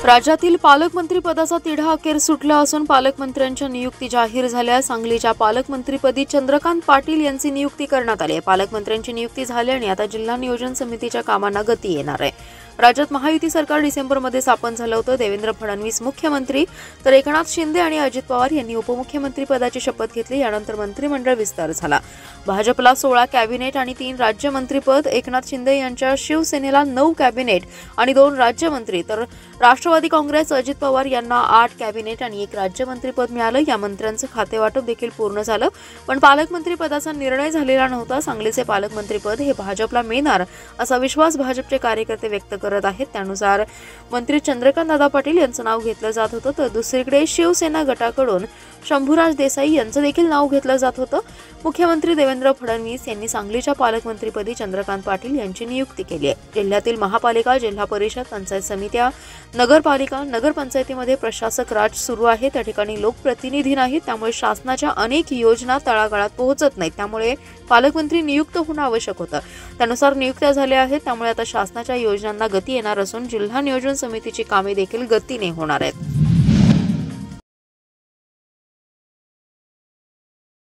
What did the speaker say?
राज्यातील पालकमंत्री पदाचा तिढा अखेर सुटला असून पालकमंत्र्यांच्या नियुक्ती जाहीर झाल्या। सांगलीच्या पालकमंत्रीपदी चंद्रकांत पाटील यांची नियुक्ती करण्यात आली आहे। पालकमंत्र्यांची नियुक्ती झाल्याने आता जिल्हा नियोजन समितीच्या कामांना गती येणार आहे। राज्यात महायुती सरकार डिसेंबरमध्ये स्थापन झालं होतं। देवेंद्र फडणवीस मुख्यमंत्री तर एकनाथ शिंदे आणि अजित पवार यांनी उपमुख्यमंत्री पदाची शपथ घेतली। यानंतर मंत्रिमंडळ विस्तार झाला। भाजपला 16 कॅबिनेट आणि 3 राज्यमंत्रीपद, एकनाथ शिंदे यांच्या शिवसेनेला 9 कॅबिनेट आणि 2 राज्यमंत्री, तर राष्ट्रवादी काँग्रेस अजित पवार यांना 8 कॅबिनेट आणि 1 राज्यमंत्रीपद मिळालं। या मंत्र्यांचं खातेवाटप देखील पूर्ण झालं, पण पालकमंत्री पदाचा निर्णय झालेला नव्हता। सांगलीचे पालकमंत्रीपद हे भाजपला मिळणार असा विश्वास भाजपचे कार्यकर्ते व्यक्त करत आहेत। त्यानुसार मंत्री चंद्रकांत दादा पाटील यांचं नाव घेतलं जात होतं, तर दुसरीकडे शिवसेना गटाकडून शंभूराज देसाई यांचं देखील नाव घेतलं जात होतं। मुख्यमंत्री देवेंद्र फडणवीस यांनी सांगलीच्या पालकमंत्रीपदी चंद्रकांत पाटील यांची नियुक्ती केली आहे। जिल्ह्यातील महापालिका, जिल्हा परिषद, पंचायत समित्या, नगरपालिका, नगरपंचायतीमध्ये प्रशासक राज सुरू आहे। त्या ठिकाणी लोकप्रतिनिधी नाहीत, त्यामुळे शासनाच्या अनेक योजना तळागाळात पोहोचत नाहीत। त्यामुळे पालकमंत्री नियुक्त होणं आवश्यक होतं। त्यानुसार नियुक्त्या झाल्या आहेत। त्यामुळे आता शासनाच्या योजनांना गती येणार असून जिल्हा नियोजन समितीची कामे देखील गतीने होणार आहेत।